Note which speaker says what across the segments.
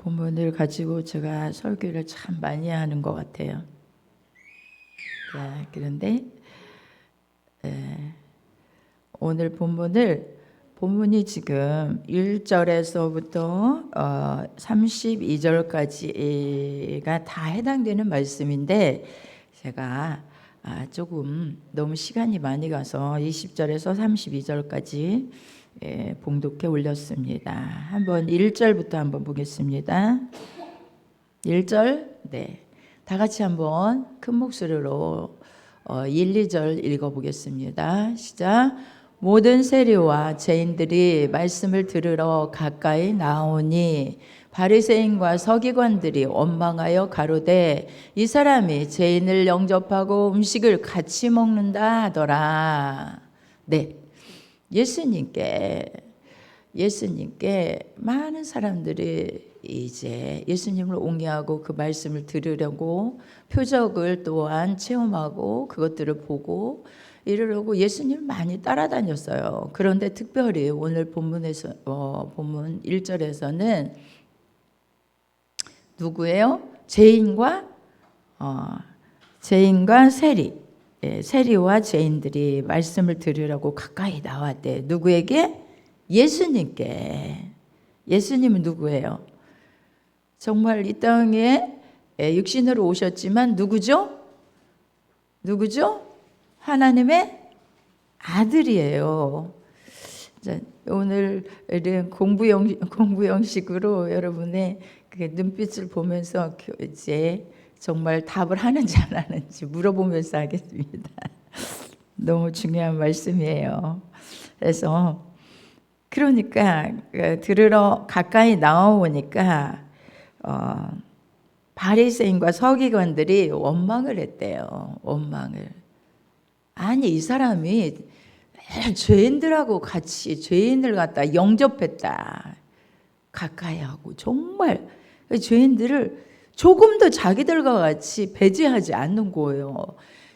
Speaker 1: 본문을 가지고 제가 설교를 참 많이 하는 것 같아요. 그런데 오늘 본문이 지금 1절에서부터 32절까지가 다 해당되는 말씀인데 제가 조금 너무 시간이 많이 가서 20절에서 32절까지 봉독해 올렸습니다. 한번 1절부터 한번 보겠습니다. 1절, 네, 다 같이 한번 큰 목소리로 1, 2절 읽어보겠습니다. 시작. 모든 세리와 죄인들이 말씀을 들으러 가까이 나오니 바리새인과 서기관들이 원망하여 가로되 이 사람이 죄인을 영접하고 음식을 같이 먹는다 하더라. 네, 예수님께 많은 사람들이 이제 예수님을 옹이하고 그 말씀을 들으려고 표적을 또한 체험하고 그것들을 보고 이러려고 예수님을 많이 따라다녔어요. 그런데 특별히 오늘 본문에서 본문 1절에서는 누구예요? 죄인과 세리, 세리와 죄인들이 말씀을 들으려고 가까이 나왔대. 누구에게? 예수님께. 예수님은 누구예요? 정말 이 땅에 육신으로 오셨지만 누구죠? 하나님의 아들이에요. 오늘은 공부 형식으로 여러분의 그 눈빛을 보면서 이제 정말 답을 하는지 안 하는지 물어보면서 하겠습니다. 너무 중요한 말씀이에요. 그래서 그러니까 들으러 가까이 나오니까 바리새인과 서기관들이 원망을 했대요. 아니 이 사람이 죄인들하고 같이 죄인을 갖다 영접했다. 가까이 하고 정말 죄인들을 조금도 자기들과 같이 배제하지 않는 거예요.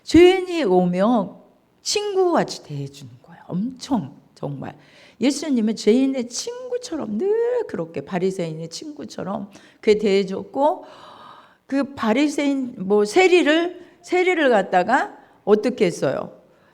Speaker 1: 죄인이 오면 친구같이 대해주는 거예요. 엄청 정말. 예수님은 죄인의 친구처럼 늘 그렇게 바리새인의 친구처럼 그렇게 대해줬고 그 바리새인 세리를 갖다가 어떻게 했어요?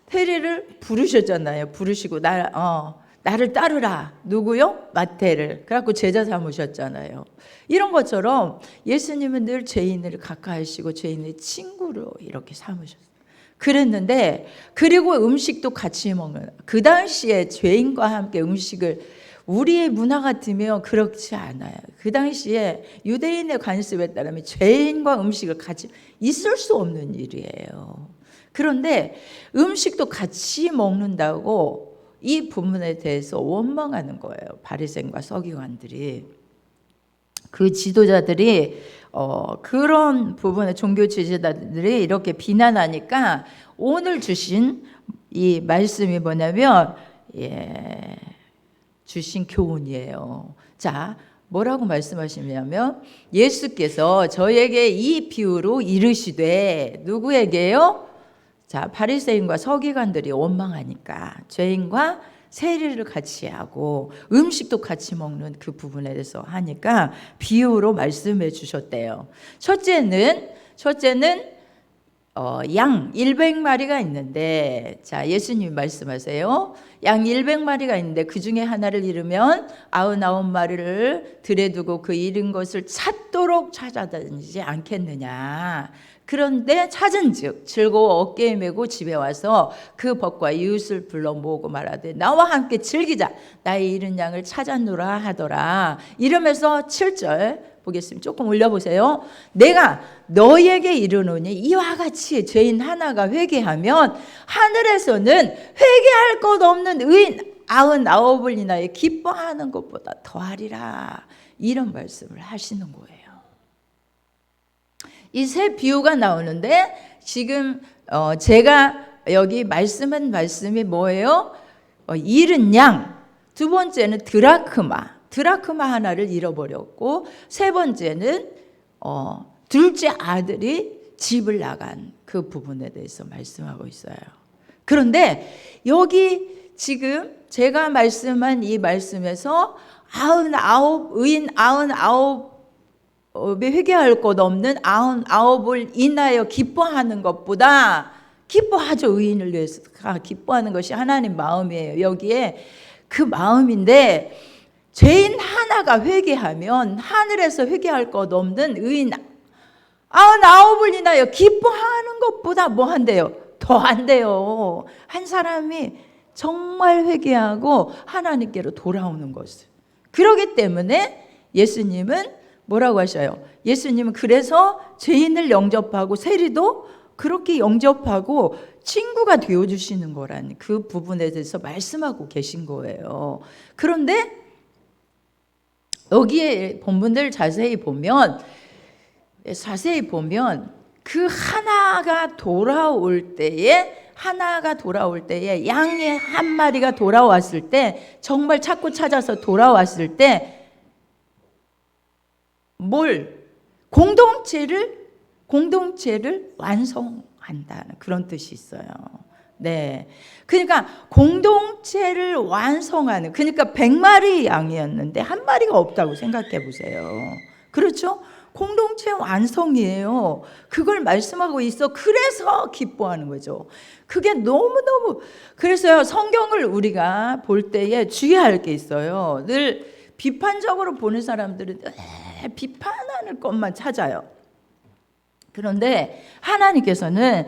Speaker 1: 세리를 부르셨잖아요. 부르시고 나를 따르라. 누구요? 마태를. 그래갖고 제자 삼으셨잖아요. 이런 것처럼 예수님은 늘 죄인을 가까이 하시고 죄인의 친구로 이렇게 삼으셨어요. 그랬는데 그리고 음식도 같이 먹는 그 당시에 죄인과 함께 음식을 우리의 문화 같으면 그렇지 않아요. 그 당시에 유대인의 관습에 따르면 죄인과 음식을 같이 있을 수 없는 일이에요. 그런데 음식도 같이 먹는다고 이 부분에 대해서 원망하는 거예요. 바리새인과 서기관들이. 그 지도자들이 그런 부분에 종교 지도자들이 이렇게 비난하니까 오늘 주신 이 말씀이 뭐냐면 주신 교훈이에요. 자, 뭐라고 말씀하시냐면 예수께서 저에게 이 비유로 이르시되 누구에게요? 자, 바리새인과 서기관들이 원망하니까 죄인과 세리를 같이 하고 음식도 같이 먹는 그 부분에 대해서 하니까 비유로 말씀해 주셨대요. 첫째는 양 100마리가 있는데 자 예수님이 말씀하세요. 양 100마리가 있는데 그 중에 하나를 잃으면 99마리를 들에 두고 그 잃은 것을 찾도록 찾아다니지 않겠느냐. 그런데 찾은즉 즐거워 어깨에 메고 집에 와서 그 벗과 이웃을 불러 모으고 말하되 나와 함께 즐기자. 나의 잃은 양을 찾았노라 하더라. 이러면서 7절 보겠습니다. 조금 올려보세요. 내가 너에게 이르노니 이와 같이 죄인 하나가 회개하면 하늘에서는 회개할 것 없는 의인 99을 인하여 기뻐하는 것보다 더하리라. 이런 말씀을 하시는 거예요. 이 세 비유가 나오는데 지금 제가 여기 말씀한 말씀이 뭐예요? 잃은 양. 두 번째는 드라크마 하나를 잃어버렸고 세 번째는 둘째 아들이 집을 나간 그 부분에 대해서 말씀하고 있어요. 그런데 여기 지금 제가 말씀한 이 말씀에서 의인 99 회개할 것 없는 99을 인하여 기뻐하는 것보다 기뻐하죠. 의인을 위해서 기뻐하는 것이 하나님 마음이에요. 여기에 그 마음인데 죄인 하나가 회개하면 하늘에서 회개할 것 없는 의인 99을 인하여 기뻐하는 것보다 뭐 한대요? 더 한대요. 한 사람이 정말 회개하고 하나님께로 돌아오는 것을. 그러기 때문에 예수님은 뭐라고 하셔요? 예수님은 그래서 죄인을 영접하고 세리도 그렇게 영접하고 친구가 되어주시는 거라는 그 부분에 대해서 말씀하고 계신 거예요. 그런데 여기에 본문들 자세히 보면 그 하나가 돌아올 때에 양의 한 마리가 돌아왔을 때 정말 찾고 찾아서 돌아왔을 때 공동체를 완성한다는 그런 뜻이 있어요. 네. 그러니까 공동체를 완성하는, 그러니까 100마리 양이었는데 한 마리가 없다고 생각해 보세요. 그렇죠? 공동체 완성이에요. 그걸 말씀하고 있어. 그래서 기뻐하는 거죠. 그게 너무너무, 그래서 성경을 우리가 볼 때에 주의할 게 있어요. 늘 비판적으로 보는 사람들은 비판하는 것만 찾아요. 그런데 하나님께서는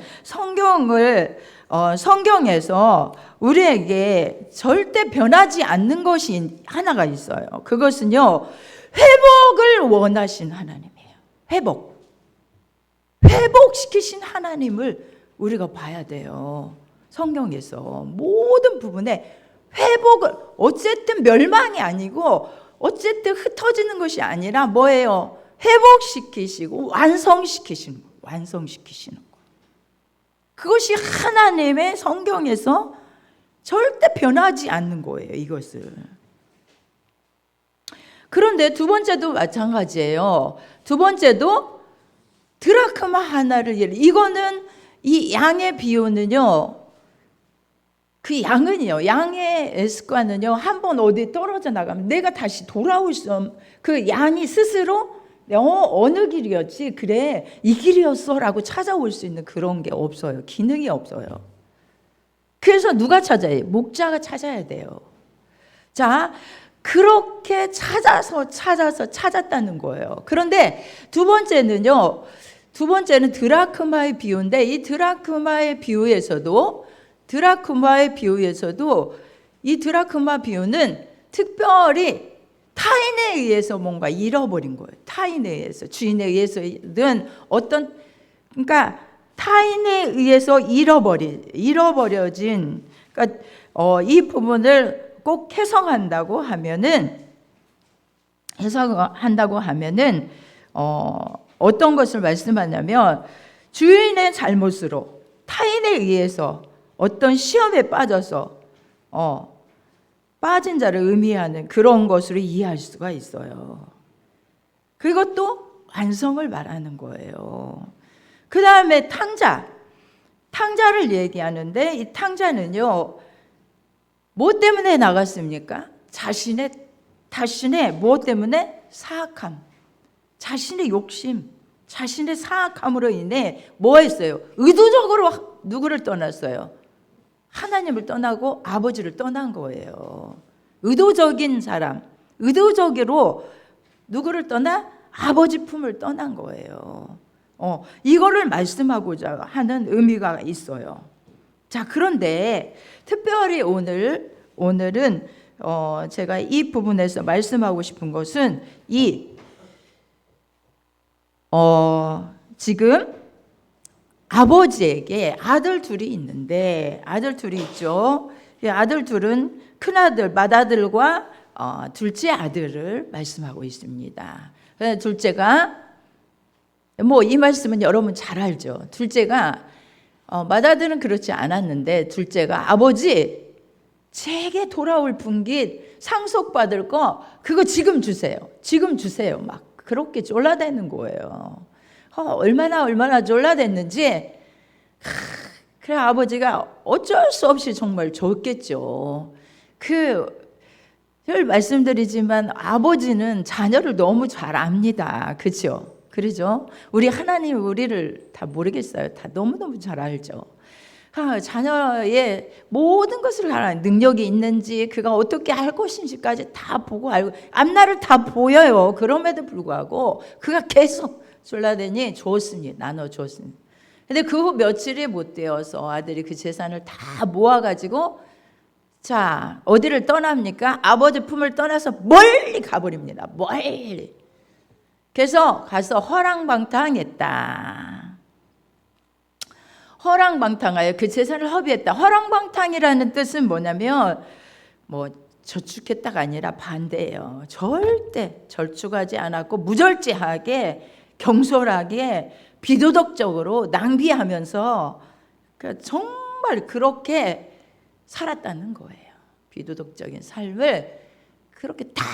Speaker 1: 성경에서 우리에게 절대 변하지 않는 것이 하나가 있어요. 그것은요, 회복을 원하신 하나님이에요. 회복시키신 하나님을 우리가 봐야 돼요. 성경에서 모든 부분에 회복을, 어쨌든 멸망이 아니고 어쨌든 흩어지는 것이 아니라 뭐예요? 회복시키시고 완성시키시는 거. 그것이 하나님의 성경에서 절대 변하지 않는 거예요, 이것을. 그런데 두 번째도 마찬가지예요. 두 번째도 드라크마 하나를 이거는 이 양의 비유는요, 그 양은요, 양의 습관은요, 한번 어디 떨어져 나가면 내가 다시 돌아올 수 없는, 그 양이 스스로 어느 길이었지? 그래, 이 길이었어 라고 찾아올 수 있는 그런 게 없어요. 기능이 없어요. 그래서 누가 찾아야? 목자가 찾아야 돼요. 자, 그렇게 찾았다는 거예요. 그런데 두 번째는 드라크마의 비유인데, 이 드라크마의 비유에서도 이 드라크마 비유는 특별히 타인에 의해서 뭔가 잃어버린 거예요. 타인에 의해서, 주인에 의해서든 그러니까 타인에 의해서 잃어버려진, 그러니까 이 부분을 꼭 해석한다고 하면은 어떤 것을 말씀하냐면, 주인의 잘못으로 타인에 의해서 어떤 시험에 빠져서 빠진 자를 의미하는 그런 것으로 이해할 수가 있어요. 그것도 완성을 말하는 거예요. 그 다음에 탕자를 얘기하는데, 이 탕자는요, 뭐 때문에 나갔습니까? 자신의 무엇 때문에? 사악함, 자신의 욕심, 자신의 사악함으로 인해 뭐 했어요? 의도적으로 누구를 떠났어요? 하나님을 떠나고 아버지를 떠난 거예요. 의도적인 사람, 의도적으로 누구를 떠나? 아버지 품을 떠난 거예요. 이거를 말씀하고자 하는 의미가 있어요. 자, 그런데 특별히 오늘은 제가 이 부분에서 말씀하고 싶은 것은 지금 아버지에게 아들 둘이 있는데, 아들 둘이 있죠. 이 아들 둘은 큰아들, 맏아들과 둘째 아들을 말씀하고 있습니다. 둘째가, 이 말씀은 여러분 잘 알죠. 둘째가, 맏아들은 그렇지 않았는데, 둘째가 아버지, 제게 돌아올 분깃 상속받을 거 그거 지금 주세요. 막 그렇게 졸라대는 거예요. 얼마나 졸라댔는지, 그래 아버지가 어쩔 수 없이 정말 줬겠죠. 늘 말씀드리지만 아버지는 자녀를 너무 잘 압니다. 그렇죠? 그러죠? 우리 하나님 우리를 다 모르겠어요. 다 너무너무 잘 알죠. 자녀의 모든 것을 알아요. 능력이 있는지 그가 어떻게 할 것인지까지 다 보고 알고 앞날을 다 보여요. 그럼에도 불구하고 그가 계속 졸라대니 줬습니다. 나눠줬습니다. 근데 그 후 며칠이 못 되어서 아들이 그 재산을 다 모아가지고 자 어디를 떠납니까? 아버지 품을 떠나서 멀리 가버립니다. 멀리. 그래서 가서 허랑방탕했다. 허랑방탕하여 그 재산을 허비했다. 허랑방탕이라는 뜻은 뭐냐면 뭐 저축했다가 아니라 반대예요. 절대 절축하지 않았고 무절제하게 경솔하게 비도덕적으로 낭비하면서 정말 그렇게 살았다는 거예요. 비도덕적인 삶을 그렇게 다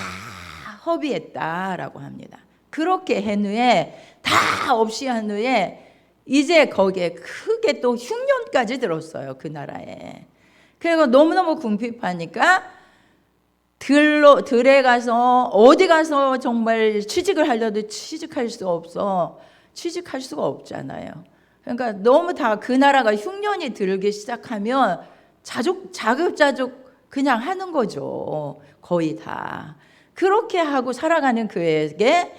Speaker 1: 허비했다라고 합니다. 그렇게 한 후에 다 없이 한 후에 이제 거기에 크게 또 흉년까지 들었어요. 그 나라에. 그리고 너무너무 궁핍하니까 들에 가서 어디 가서 정말 취직을 하려도 취직할 수가 없잖아요. 그러니까 너무 다 그 나라가 흉년이 들기 시작하면 자급자족 그냥 하는 거죠. 거의 다. 그렇게 하고 살아가는 그에게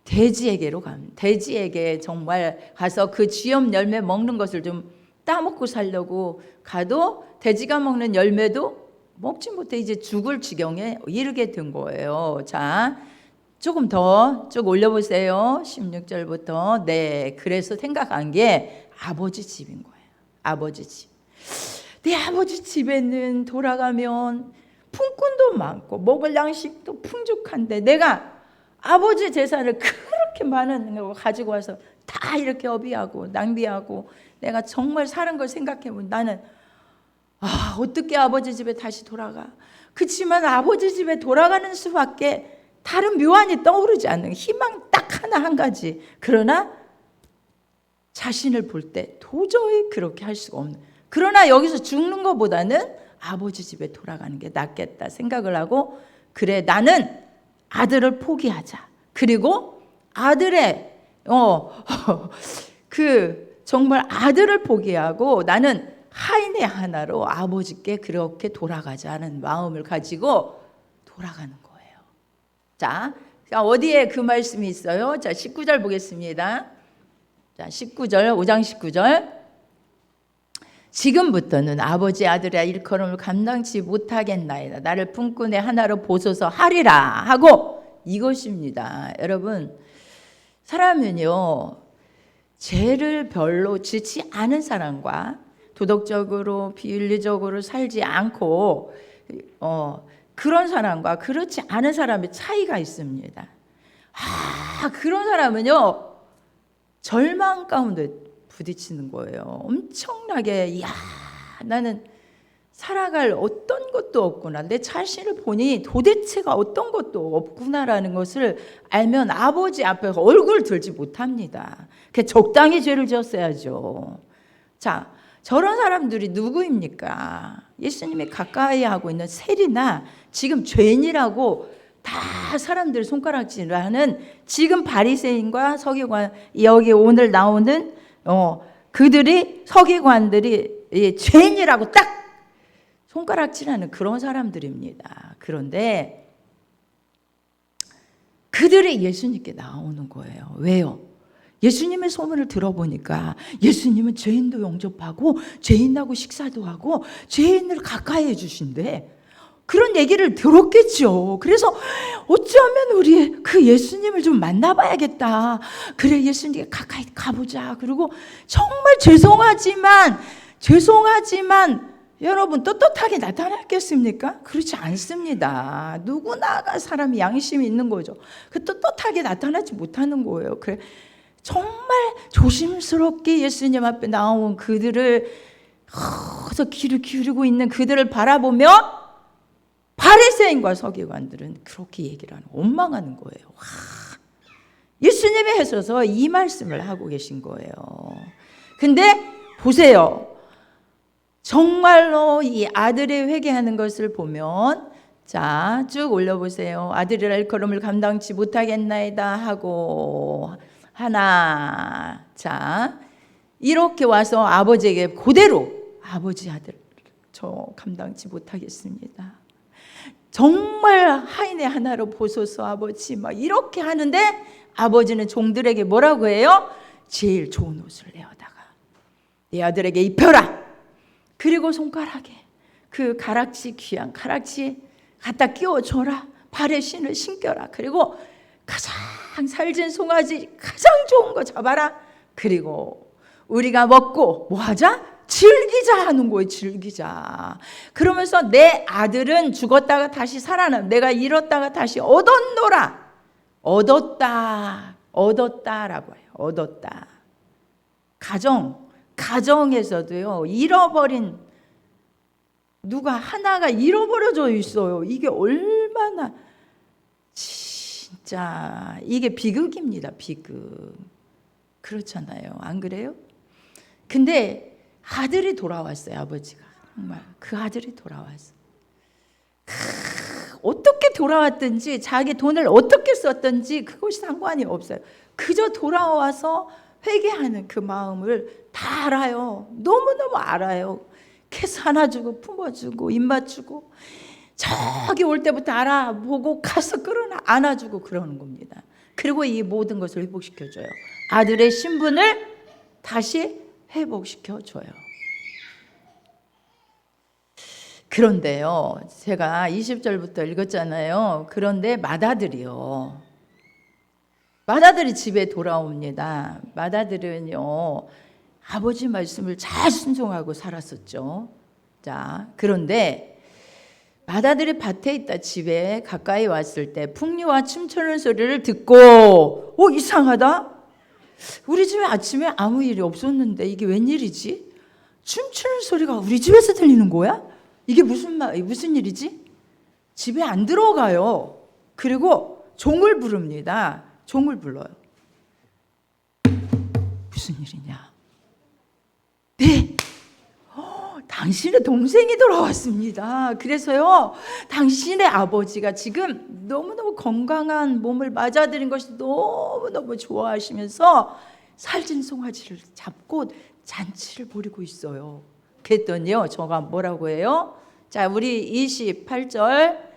Speaker 1: 돼지에게로 갑니다. 돼지에게 정말 가서 그 쥐염 열매 먹는 것을 좀 따먹고 살려고 가도 돼지가 먹는 열매도 먹지 못해 이제 죽을 지경에 이르게 된 거예요. 자, 조금 더 쭉 올려보세요. 16절부터. 네, 그래서 생각한 게 아버지 집인 거예요. 아버지 집. 내 아버지 집에는 돌아가면 품꾼도 많고 먹을 양식도 풍족한데 내가 아버지 재산을 그렇게 많은 거 가지고 와서 다 이렇게 허비하고 낭비하고 내가 정말 사는 걸 생각해보면 나는 어떻게 아버지 집에 다시 돌아가. 그렇지만 아버지 집에 돌아가는 수밖에 다른 묘안이 떠오르지 않는 희망 딱 하나 한 가지. 그러나 자신을 볼 때 도저히 그렇게 할 수가 없는. 그러나 여기서 죽는 것보다는 아버지 집에 돌아가는 게 낫겠다 생각을 하고 그래 나는 아들을 포기하자. 그리고 아들의 정말 아들을 포기하고 나는 하인의 하나로 아버지께 그렇게 돌아가자는 마음을 가지고 돌아가는 거예요. 자, 어디에 그 말씀이 있어요? 자, 19절 보겠습니다. 자, 19절, 5장 19절. 지금부터는 아버지 아들의 일컬음을 감당치 못하겠나이다. 나를 품꾼의 하나로 보소서 하리라 하고 이것입니다. 여러분, 사람은요 죄를 별로 짓지 않은 사람과 도덕적으로 비윤리적으로 살지 않고 그런 사람과 그렇지 않은 사람의 차이가 있습니다. 그런 사람은요 절망 가운데 부딪히는 거예요. 엄청나게 나는 살아갈 어떤 것도 없구나. 내 자신을 보니 도대체가 어떤 것도 없구나라는 것을 알면 아버지 앞에 얼굴 들지 못합니다. 적당히 죄를 지었어야죠. 자, 저런 사람들이 누구입니까? 예수님이 가까이 하고 있는 세리나 지금 죄인이라고 다 사람들 손가락질하는 지금 바리새인과 서기관 여기 오늘 나오는 그들이 서기관들이 죄인이라고 딱 손가락질하는 그런 사람들입니다. 그런데 그들이 예수님께 나오는 거예요. 왜요? 예수님의 소문을 들어보니까 예수님은 죄인도 영접하고 죄인하고 식사도 하고 죄인을 가까이 해주신대. 그런 얘기를 들었겠죠. 그래서 어쩌면 우리 그 예수님을 좀 만나봐야겠다. 그래, 예수님께 가까이 가보자. 그리고 정말 죄송하지만 여러분 떳떳하게 나타났겠습니까? 그렇지 않습니다. 누구나가 사람이 양심이 있는 거죠. 그 떳떳하게 나타나지 못하는 거예요. 그래, 정말 조심스럽게 예수님 앞에 나온 그들을 귀를 기울이고 있는 그들을 바라보며 바리새인과 서기관들은 그렇게 얘기를 하는 원망하는 거예요. 예수님이 하셔서 이 말씀을 하고 계신 거예요. 근데 보세요. 정말로 이 아들이 회개하는 것을 보면 자, 쭉 올려보세요. 아들이라 일컬음을 감당치 못하겠나이다 하고 하나. 자, 이렇게 와서 아버지에게 그대로 아버지 아들 저 감당치 못하겠습니다. 정말 하인의 하나로 보소서 아버지 막 이렇게 하는데 아버지는 종들에게 뭐라고 해요? 제일 좋은 옷을 내어다가 네 아들에게 입혀라. 그리고 손가락에 그 가락지 귀한 가락지 갖다 끼워줘라. 발에 신을 신겨라. 그리고 가장 살진 송아지 가장 좋은 거 잡아라. 그리고 우리가 먹고 뭐 하자? 즐기자 하는 거예요. 즐기자. 그러면서 내 아들은 죽었다가 다시 살아남. 내가 잃었다가 다시 얻었노라. 얻었다라고 해요. 얻었다. 가정에서도요. 잃어버린 누가 하나가 잃어버려져 있어요. 이게 얼마나 진짜 이게 비극입니다. 비극. 그렇잖아요. 안 그래요? 근데 아들이 돌아왔어요. 아버지가 정말 그 아들이 돌아왔어요. 어떻게 돌아왔든지 자기 돈을 어떻게 썼든지 그것이 상관이 없어요. 그저 돌아와서 회개하는 그 마음을 다 알아요. 너무너무 알아요. 계속 안아주고 품어주고 입 맞추고 저기 올 때부터 알아보고 가서 끌어나 안아주고 그러는 겁니다. 그리고 이 모든 것을 회복시켜줘요. 아들의 신분을 다시 회복시켜줘요. 그런데요, 제가 20절부터 읽었잖아요. 그런데 맏아들이 집에 돌아옵니다. 맏아들은요, 아버지 말씀을 잘 순종하고 살았었죠. 자, 그런데 맏아들이 밭에 있다 집에 가까이 왔을 때 풍류와 춤추는 소리를 듣고 이상하다. 우리 집에 아침에 아무 일이 없었는데 이게 웬일이지? 춤추는 소리가 우리 집에서 들리는 거야? 이게 무슨 일이지? 집에 안 들어가요. 그리고 종을 부릅니다. 종을 불러요. 무슨 일이냐? 네, 당신의 동생이 돌아왔습니다. 그래서요, 당신의 아버지가 지금 너무너무 건강한 몸을 맞아들인 것이 너무너무 좋아하시면서 살찐 송아지를 잡고 잔치를 벌이고 있어요. 그랬더니요, 저가 뭐라고 해요? 자, 우리 28절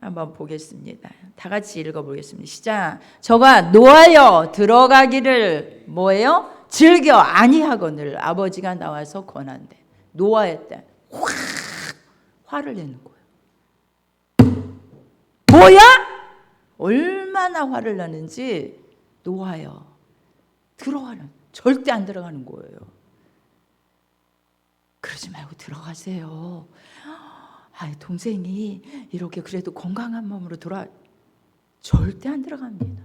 Speaker 1: 한번 보겠습니다. 다 같이 읽어보겠습니다. 시작. 저가 노하여 들어가기를 뭐예요? 즐겨 아니하거늘 아버지가 나와서 권한대. 노하였대. 화를 내는 거예요. 뭐야? 얼마나 화를 나는지 노하여 절대 안 들어가는 거예요. 그러지 말고 들어가세요. 동생이 이렇게 그래도 건강한 몸으로 절대 안 들어갑니다.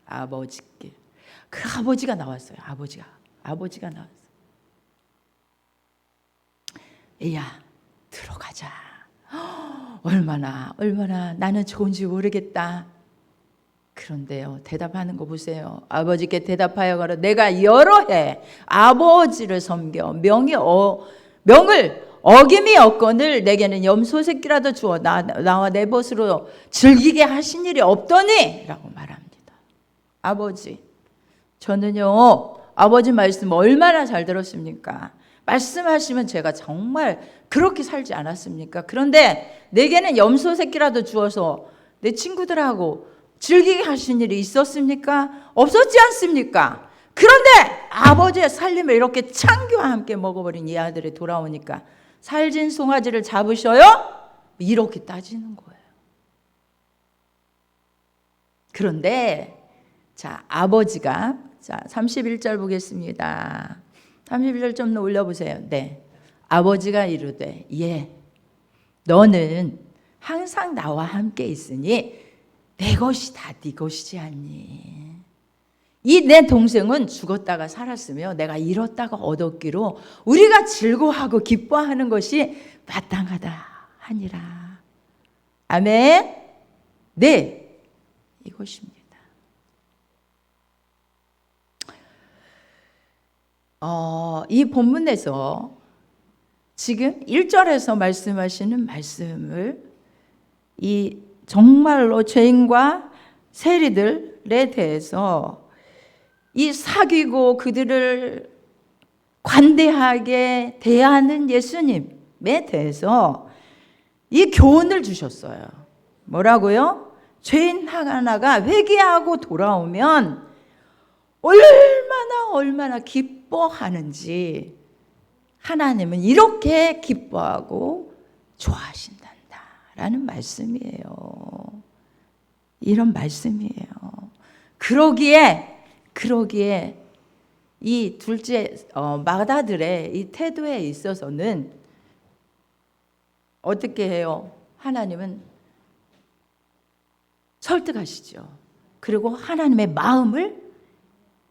Speaker 1: 아버지께. 그 아버지가 나왔어요. 아버지가 나왔어요. 애야, 들어가자. 얼마나 나는 좋은지 모르겠다. 그런데요, 대답하는 거 보세요. 아버지께 대답하여 가라. 내가 여러 해 아버지를 섬겨 명을 어김이 없거늘 내게는 염소 새끼라도 주어 나와 내 벗으로 즐기게 하신 일이 없더니 라고 말합니다. 아버지, 저는요 아버지 말씀 얼마나 잘 들었습니까? 말씀하시면 제가 정말 그렇게 살지 않았습니까? 그런데 내게는 염소 새끼라도 주어서 내 친구들하고 즐기게 하신 일이 있었습니까? 없었지 않습니까? 그런데 아버지의 살림을 이렇게 창교와 함께 먹어버린 이 아들이 돌아오니까 살진 송아지를 잡으셔요? 이렇게 따지는 거예요. 그런데 자, 아버지가 31절 보겠습니다. 31절 좀 올려보세요. 네, 아버지가 이르되 예, 너는 항상 나와 함께 있으니 내 것이 다 네 것이지 않니? 이 내 동생은 죽었다가 살았으며 내가 잃었다가 얻었기로 우리가 즐거워하고 기뻐하는 것이 마땅하다 하니라. 아멘. 네, 이것입니다. 이 본문에서 지금 1절에서 말씀하시는 말씀을 이 정말로 죄인과 세리들에 대해서 이 사귀고 그들을 관대하게 대하는 예수님에 대해서 이 교훈을 주셨어요. 뭐라고요? 죄인 하나가 회개하고 돌아오면 얼마나 기뻐하는지 하나님은 이렇게 기뻐하고 좋아하신단다라는 말씀이에요. 이런 말씀이에요. 그러기에 이 둘째 마다들의 이 태도에 있어서는 어떻게 해요? 하나님은 설득하시죠. 그리고 하나님의 마음을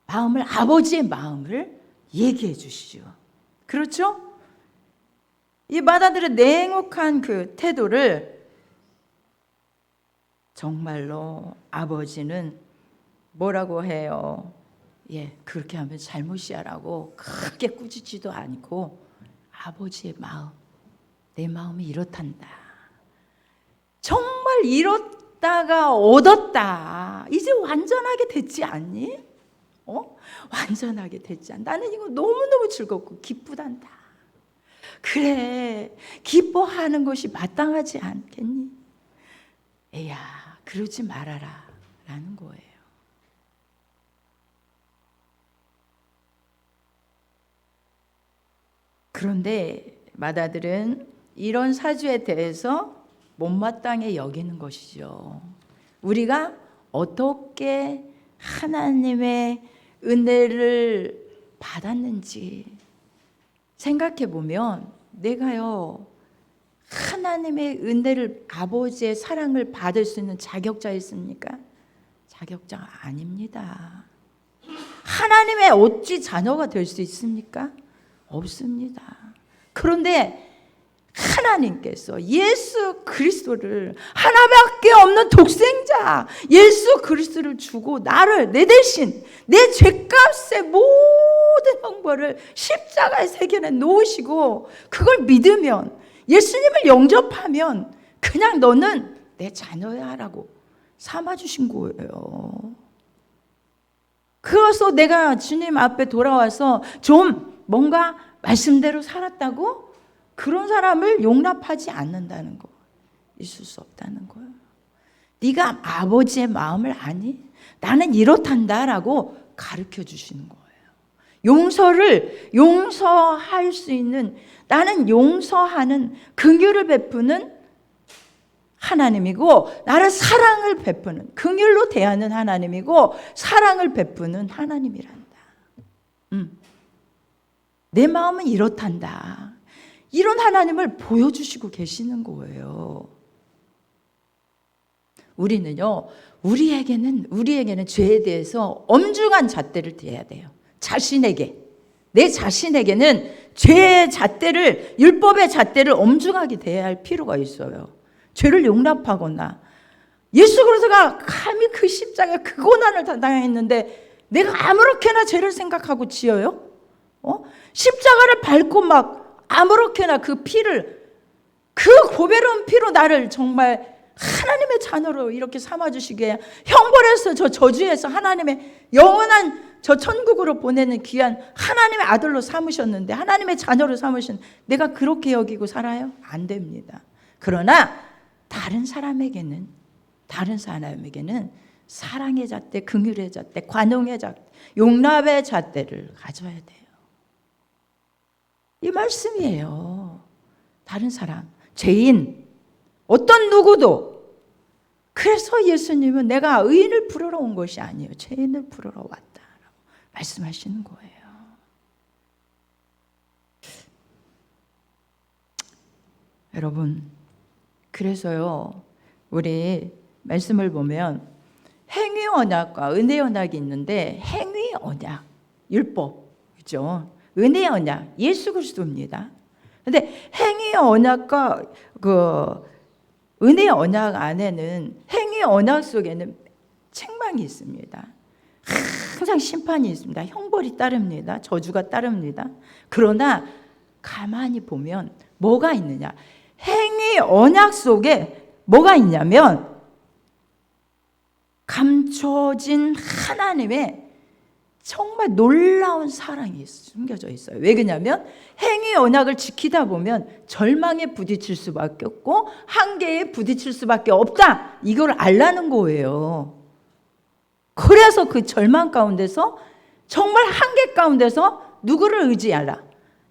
Speaker 1: 아버지의 마음을 얘기해 주시죠. 그렇죠? 이 마다들의 냉혹한 그 태도를 정말로 아버지는 뭐라고 해요? 그렇게 하면 잘못이야라고 크게 꾸짖지도 않고 아버지의 마음, 내 마음이 이렇단다. 정말 이렇다가 얻었다. 이제 완전하게 됐지 않니? 완전하게 됐지 않니? 나는 이거 너무너무 즐겁고 기쁘단다. 그래, 기뻐하는 것이 마땅하지 않겠니? 에야, 그러지 말아라 라는 거예요. 그런데 마다들은 이런 사주에 대해서 못마땅해 여기는 것이죠. 우리가 어떻게 하나님의 은혜를 받았는지 생각해 보면 내가요 하나님의 은혜를 아버지의 사랑을 받을 수 있는 자격자였습니까? 자격자가 아닙니다. 하나님의 어찌 자녀가 될 수 있습니까? 없습니다. 그런데 하나님께서 예수 그리스도를 하나밖에 없는 독생자 예수 그리스도를 주고 나를 내 대신 내 죄값의 모든 형벌을 십자가에 새겨내 놓으시고 그걸 믿으면 예수님을 영접하면 그냥 너는 내 자녀야 라고 삼아주신 거예요. 그래서 내가 주님 앞에 돌아와서 좀 뭔가 말씀대로 살았다고 그런 사람을 용납하지 않는다는 거, 있을 수 없다는 거예요. 네가 아버지의 마음을 아니? 나는 이렇단다라고 가르쳐 주시는 거예요. 용서할 수 있는, 나는 용서하는 긍휼을 베푸는 하나님이고 나를 사랑을 베푸는, 긍휼로 대하는 하나님이고 사랑을 베푸는 하나님이란다. 내 마음은 이렇단다. 이런 하나님을 보여주시고 계시는 거예요. 우리는요, 우리에게는 죄에 대해서 엄중한 잣대를 대야 돼요. 내 자신에게는 죄의 잣대를, 율법의 잣대를 엄중하게 대해야 할 필요가 있어요. 죄를 용납하거나, 예수 그리스도가 감히 그 십자가에 그 고난을 당했는데 내가 아무렇게나 죄를 생각하고 지어요? 십자가를 밟고 막 아무렇게나 그 피를, 그 고배로운 피로 나를 정말 하나님의 자녀로 이렇게 삼아주시기에 형벌에서 저 저주에서 하나님의 영원한 저 천국으로 보내는 귀한 하나님의 아들로 삼으셨는데, 하나님의 자녀로 삼으신 내가 그렇게 여기고 살아요? 안 됩니다. 그러나 다른 사람에게는 사랑의 잣대, 긍휼의 잣대, 관용의 잣대, 용납의 잣대를 가져야 돼요. 이 말씀이에요. 다른 사람, 죄인, 어떤 누구도. 그래서 예수님은 내가 의인을 부르러 온 것이 아니에요. 죄인을 부르러 왔다라고 말씀하시는 거예요. 여러분, 그래서요, 우리 말씀을 보면 행위 언약과 은혜 언약이 있는데, 행위 언약, 율법, 그죠? 은혜 언약, 예수 그리스도입니다. 근데 행위 언약과 그 은혜 언약 안에는, 행위 언약 속에는 책망이 있습니다. 항상 심판이 있습니다. 형벌이 따릅니다. 저주가 따릅니다. 그러나 가만히 보면 뭐가 있느냐? 행위 언약 속에 뭐가 있냐면 감춰진 하나님의 정말 놀라운 사랑이 숨겨져 있어요. 왜 그러냐면 행위 언약을 지키다 보면 절망에 부딪힐 수밖에 없고 한계에 부딪힐 수밖에 없다. 이걸 알라는 거예요. 그래서 그 절망 가운데서 정말 한계 가운데서 누구를 의지하라?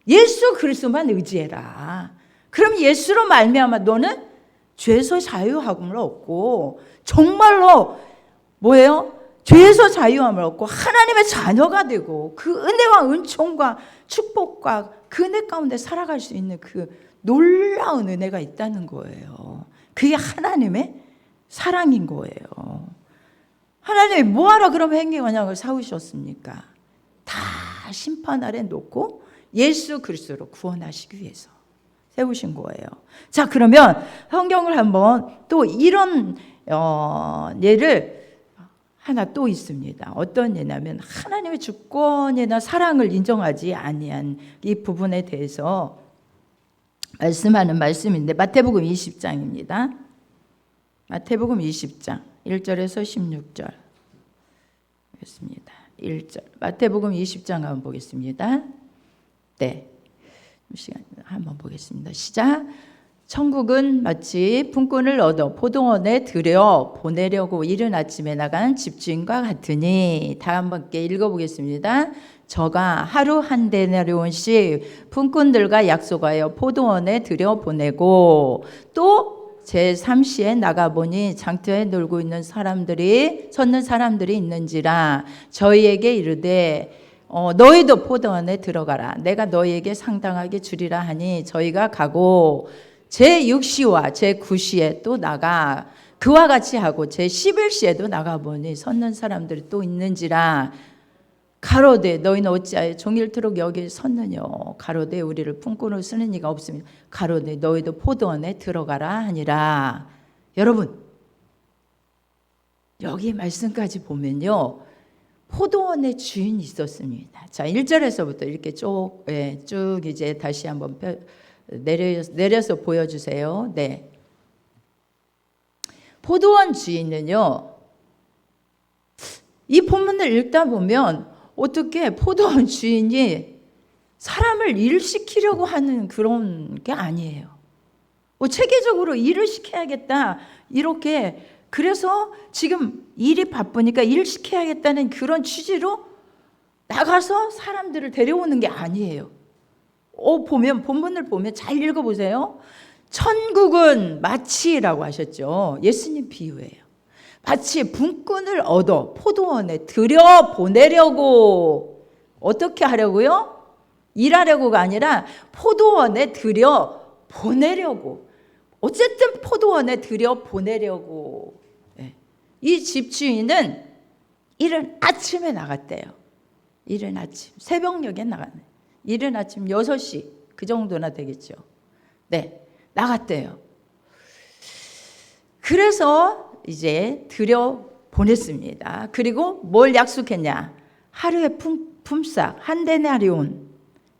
Speaker 1: 예수 그리스도만 의지해라. 그럼 예수로 말미암아 너는 죄에서 자유함을 얻고 정말로 뭐예요? 죄에서 자유함을 얻고 하나님의 자녀가 되고 그 은혜와 은총과 축복과 그 은혜 가운데 살아갈 수 있는 그 놀라운 은혜가 있다는 거예요. 그게 하나님의 사랑인 거예요. 하나님이 뭐하러 그럼 행위 언약을 세우셨습니까? 다 심판 아래 놓고 예수 그리스도로 구원하시기 위해서 세우신 거예요. 자, 그러면 성경을 한번 또 이런 예를 하나 또 있습니다. 어떤 예냐면 하나님의 주권이나 사랑을 인정하지 아니한 이 부분에 대해서 말씀하는 말씀인데 마태복음 20장입니다. 마태복음 20장 1절에서 16절 보겠습니다. 1절 마태복음 20장 한번 보겠습니다. 네, 시간 한번 보겠습니다. 시작. 천국은 마치 품꾼을 얻어 포도원에 들여 보내려고 이른 아침에 나간 집주인과 같으니. 다음 함께 읽어보겠습니다. 저가 하루 한 데나리온씩 품꾼들과 약속하여 포도원에 들여 보내고 또 제3시에 나가보니 장터에 놀고 있는 사람들이 섰는 사람들이 있는지라 저희에게 이르되 너희도 포도원에 들어가라. 내가 너희에게 상당하게 주리라 하니 저희가 가고 제6시와 제9시에 또 나가 그와 같이 하고 제11시에도 나가보니 섰는 사람들이 또 있는지라. 가로되 너희는 어찌하여 종일토록 여기 섰느뇨. 가로되 우리를 품꾼으로 쓰는 이가 없으며 가로되 너희도 포도원에 들어가라 하니라. 여러분 여기 말씀까지 보면요 포도원의 주인이 있었습니다. 자, 1절에서부터 이렇게 쭉 이제 다시 한번 내려서 보여주세요. 네. 포도원 주인은요, 이 본문을 읽다 보면 어떻게 포도원 주인이 사람을 일시키려고 하는 그런 게 아니에요. 체계적으로 일을 시켜야겠다 이렇게, 그래서 지금 일이 바쁘니까 일 시켜야겠다는 그런 취지로 나가서 사람들을 데려오는 게 아니에요. 보면 본문을 보면 잘 읽어보세요. 천국은 마치라고 하셨죠. 예수님 비유예요. 마치 분꾼을 얻어 포도원에 들여 보내려고. 어떻게 하려고요? 일하려고가 아니라 포도원에 들여 보내려고. 어쨌든 포도원에 들여 보내려고. 이 집주인은 이른 아침에 나갔대요. 이른 아침 새벽녘에 나갔네. 이른 아침 6시 그 정도나 되겠죠. 네, 나갔대요. 그래서 이제 들여 보냈습니다. 그리고 뭘 약속했냐? 하루에 품삯 한 데나리온.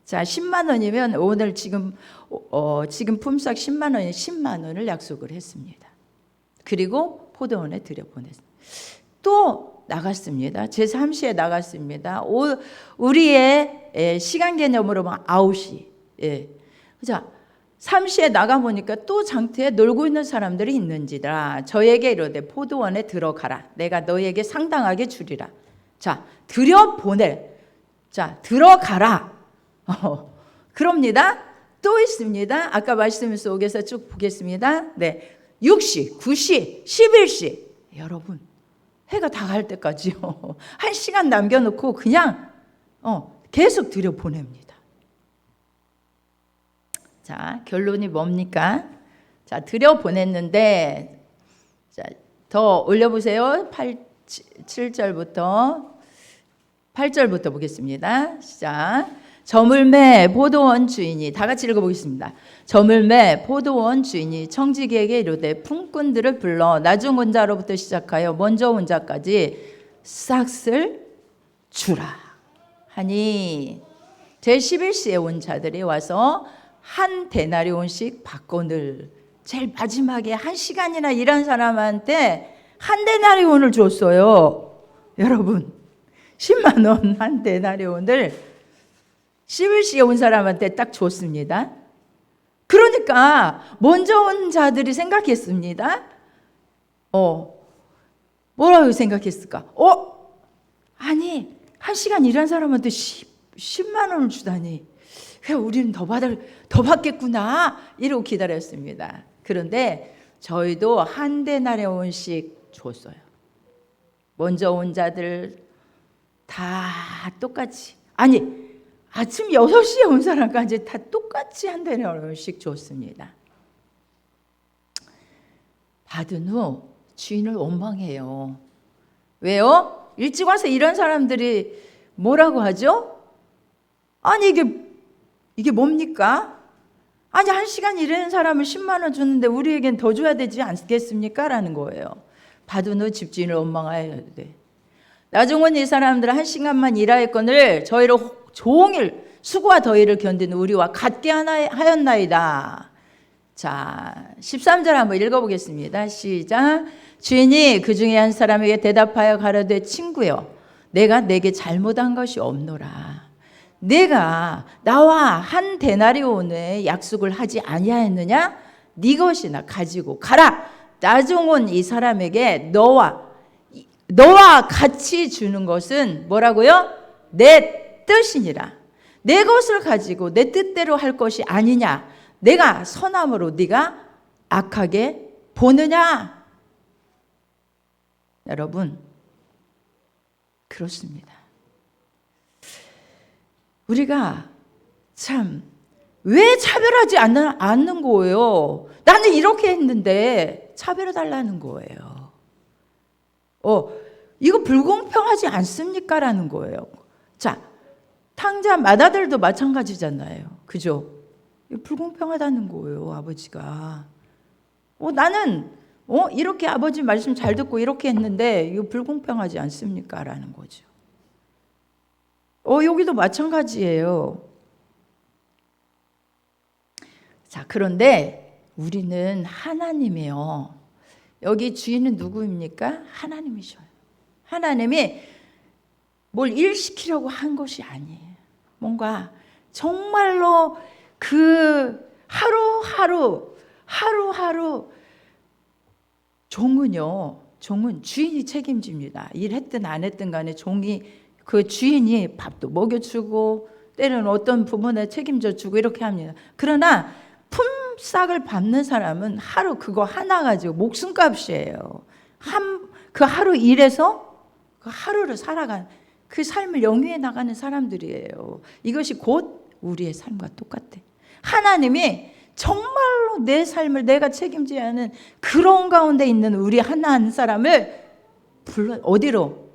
Speaker 1: 자, 10만 원이면 오늘 지금 품삯 10만 원이 10만 원을 약속을 했습니다. 그리고 포도원에 들여 보냈습니다. 또 나갔습니다. 제3시에 나갔습니다. 우리의 시간 개념으로 보면 9시. 자, 3시에 나가보니까 또 장터에 놀고 있는 사람들이 있는지라 저에게 이르되 포도원에 들어가라. 내가 너희에게 상당하게 주리라. 자, 들여보내. 자, 들어가라. 그럽니다. 또 있습니다. 아까 말씀 속에서 쭉 보겠습니다. 네, 6시, 9시, 11시. 여러분, 해가 다 갈 때까지요. 1시간 남겨놓고 그냥 계속 들여보냅니다. 자, 결론이 뭡니까? 자, 들여보냈는데, 자, 더 올려보세요. 7절부터 8절부터 보겠습니다. 시작. 저물매 포도원 주인이, 다 같이 읽어보겠습니다. 저물매 포도원 주인이 청지기에게 이르되 품꾼들을 불러 나중 온 자로부터 시작하여 먼저 온 자까지 싹을 주라 하니 제11시에 온 자들이 와서 한 데나리온씩 바꿔늘. 제일 마지막에 1시간이나 일한 사람한테 한 데나리온을 줬어요. 여러분, 10만 원 한 데나리온을 11시에 온 사람한테 딱 줬습니다. 그러니까 먼저 온 자들이 생각했습니다. 뭐라고 생각했을까? 아니 1시간 일한 사람한테 10만 원을 주다니, 그냥 우리는 더 받겠구나 이러고 기다렸습니다. 그런데 저희도 한 데나리온씩 줬어요. 먼저 온 자들 다 똑같이, 아니 아침 6시에 온 사람까지 다 똑같이 한 데나리온씩 줬습니다. 받은 후 주인을 원망해요. 왜요? 일찍 와서 이런 사람들이 뭐라고 하죠? 아니 이게 뭡니까? 아니 1시간 일하는 사람을 10만 원 줬는데 우리에겐 더 줘야 되지 않겠습니까? 라는 거예요. 받은 후 집주인을 원망해야 돼. 나중은 이 사람들은 1시간만 일하였거늘 저희로 종일 수고와 더위를 견디는 우리와 같게 하였나이다. 자, 13절 한번 읽어보겠습니다. 시작. 주인이 그 중에 한 사람에게 대답하여 가로되 친구여, 내가 내게 잘못한 것이 없노라. 내가 나와 한 데나리온의 약속을 하지 아니하였느냐? 네 것이나 가지고 가라. 나중은 이 사람에게 너와 같이 주는 것은 뭐라고요? 내 뜻이니라. 내 것을 가지고 내 뜻대로 할 것이 아니냐? 내가 선함으로 네가 악하게 보느냐? 여러분, 그렇습니다. 우리가 참 왜 차별하지 않는 거예요? 나는 이렇게 했는데 차별해 달라는 거예요. 이거 불공평하지 않습니까? 라는 거예요. 자, 탕자 맏아들도 마찬가지잖아요. 그죠? 불공평하다는 거예요, 아버지가. 나는 이렇게 아버지 말씀 잘 듣고 이렇게 했는데 이거 불공평하지 않습니까? 라는 거죠. 여기도 마찬가지예요. 자, 그런데 우리는 하나님이요. 여기 주인은 누구입니까? 하나님이셔요. 하나님이 뭘 일시키려고 한 것이 아니에요. 뭔가 정말로 그 하루하루 종은 주인이 책임집니다. 일했든 안 했든 간에 그 주인이 밥도 먹여주고 때로는 어떤 부분에 책임져 주고 이렇게 합니다. 그러나 품삯을 밟는 사람은 하루 그거 하나 가지고 목숨값이에요. 그 하루 일해서 그 하루를 살아간 그 삶을 영위해 나가는 사람들이에요. 이것이 곧 우리의 삶과 똑같아. 하나님이 정말로 내 삶을 내가 책임져야 하는 그런 가운데 있는 우리 하나 한 사람을 어디로?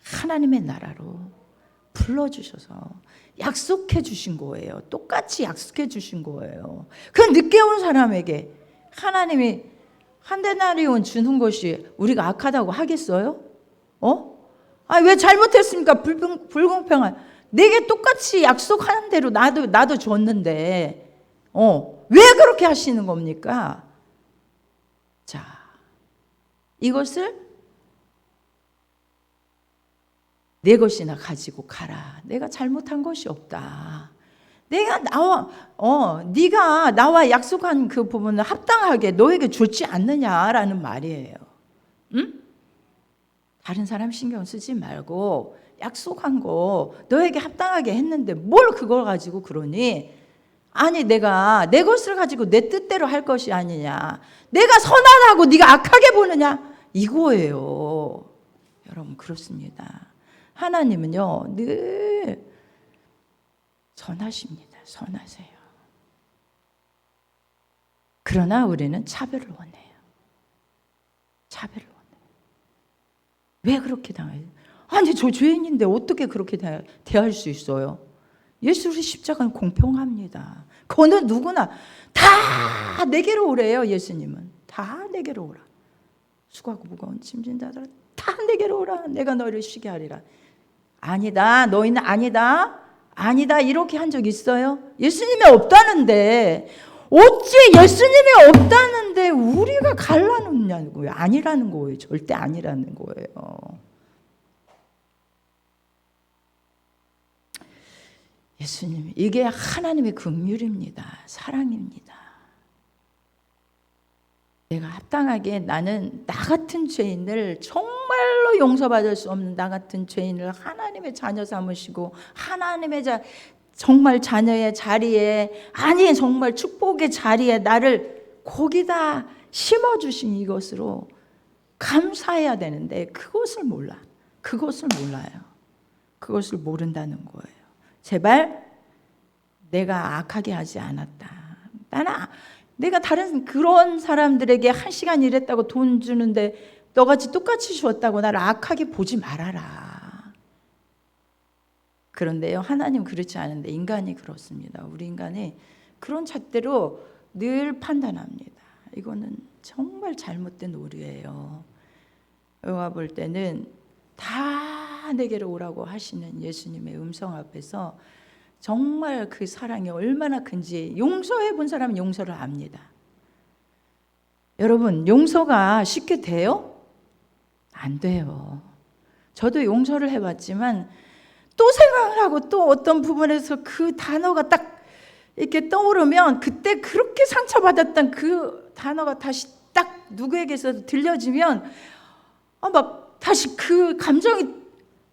Speaker 1: 하나님의 나라로 불러주셔서 약속해 주신 거예요. 똑같이 약속해 주신 거예요. 그 늦게 온 사람에게 하나님이 한 데나리온 주는 것이 우리가 악하다고 하겠어요? 왜 잘못했습니까? 불공평한. 내게 똑같이 약속하는 대로 나도 줬는데 왜 그렇게 하시는 겁니까? 자, 이것을 내 것이나 가지고 가라. 내가 잘못한 것이 없다. 네가 나와 약속한 그 부분을 합당하게 너에게 줬지 않느냐라는 말이에요. 응? 다른 사람 신경 쓰지 말고 약속한 거 너에게 합당하게 했는데 뭘 그걸 가지고 그러니? 아니 내가 내 것을 가지고 내 뜻대로 할 것이 아니냐. 내가 선하라고 네가 악하게 보느냐. 이거예요. 여러분 그렇습니다. 하나님은요 늘 선하십니다. 선하세요. 그러나 우리는 차별을 원해요. 차별을 원해요. 왜 그렇게 당해요? 아니 저 죄인인데 어떻게 그렇게 대할 수 있어요? 예수의 십자가는 공평합니다. 그거는 누구나 다 내게로 오래요. 예수님은 다 내게로 오라. 수고하고 무거운 짐진 자들아 다 내게로 오라. 내가 너희를 쉬게 하리라. 아니다. 너희는 아니다. 아니다. 이렇게 한 적 있어요? 예수님이 없다는데 어찌 예수님이 없다는데 우리가 갈라놓냐고요. 아니라는 거예요. 절대 아니라는 거예요. 예수님, 이게 하나님의 긍휼입니다. 사랑입니다. 내가 합당하게 나는 나 같은 죄인을 정말로 용서받을 수 없는 나 같은 죄인을 하나님의 자녀 삼으시고 하나님의 정말 자녀의 자리에 아니 정말 축복의 자리에 나를 거기다 심어주신 이것으로 감사해야 되는데 그것을 몰라. 그것을 몰라요. 그것을 모른다는 거예요. 제발 내가 악하게 하지 않았다. 내가 다른 그런 사람들에게 1시간 일했다고 돈 주는데 너같이 똑같이 주었다고 나를 악하게 보지 말아라. 그런데요, 하나님 그렇지 않은데 인간이 그렇습니다. 우리 인간이 그런 잣대로 늘 판단합니다. 이거는 정말 잘못된 오류예요. 영화 볼 때는 다 내게로 오라고 하시는 예수님의 음성 앞에서 정말 그 사랑이 얼마나 큰지 용서해 본 사람은 용서를 압니다. 여러분, 용서가 쉽게 돼요? 안 돼요. 저도 용서를 해봤지만 또 생각을 하고 또 어떤 부분에서 그 단어가 딱 이렇게 떠오르면 그때 그렇게 상처받았던 그 단어가 다시 딱 누구에게서 들려지면 막 다시 그 감정이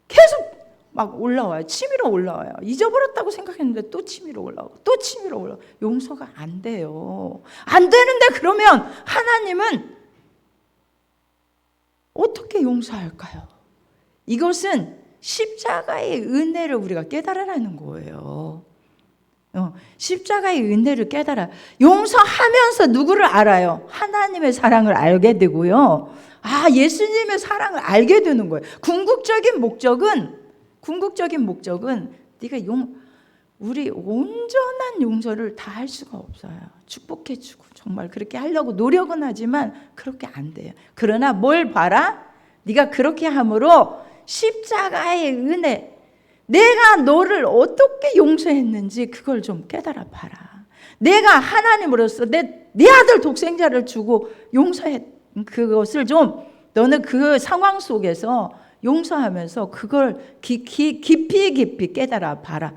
Speaker 1: 계속 막 올라와요. 치밀어 올라와요. 잊어버렸다고 생각했는데 또 치밀어 올라오고 또 치밀어 올라오고. 용서가 안 돼요. 안 되는데 그러면 하나님은 어떻게 용서할까요? 이것은 십자가의 은혜를 우리가 깨달으라는 거예요. 십자가의 은혜를 깨달아. 용서하면서 누구를 알아요? 하나님의 사랑을 알게 되고요. 예수님의 사랑을 알게 되는 거예요. 궁극적인 목적은 네가 우리 온전한 용서를 다 할 수가 없어요. 축복해주고 정말 그렇게 하려고 노력은 하지만 그렇게 안 돼요. 그러나 뭘 봐라? 네가 그렇게 함으로 십자가의 은혜, 내가 너를 어떻게 용서했는지 그걸 좀 깨달아 봐라. 내가 하나님으로서 내 아들 독생자를 주고 용서했 그것을 좀 너는 그 상황 속에서 용서하면서 그걸 깊이 깨달아 봐라.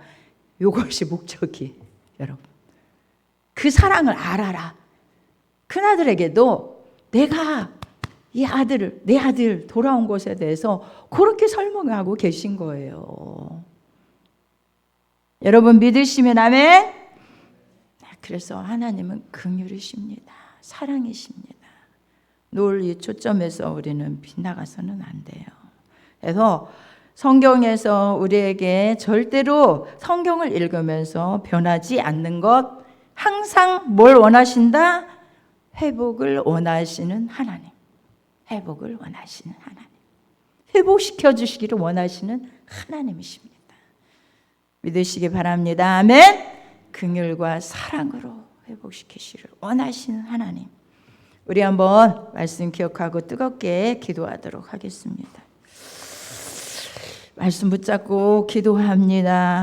Speaker 1: 이것이 목적이 여러분. 그 사랑을 알아라. 큰아들에게도 내가 내 아들 돌아온 것에 대해서 그렇게 설명하고 계신 거예요. 여러분 믿으시면 아멘? 그래서 하나님은 긍휼이십니다. 사랑이십니다. 논리 초점에서 우리는 빗나가서는 안 돼요. 그래서 성경에서 우리에게 절대로 성경을 읽으면서 변하지 않는 것, 항상 뭘 원하신다? 회복을 원하시는 하나님. 회복을 원하시는 하나님. 회복시켜 주시기를 원하시는 하나님이십니다. 믿으시기 바랍니다. 아멘. 긍휼과 사랑으로 회복시키시기를 원하시는 하나님. 우리 한번 말씀 기억하고 뜨겁게 기도하도록 하겠습니다. 말씀 붙잡고 기도합니다.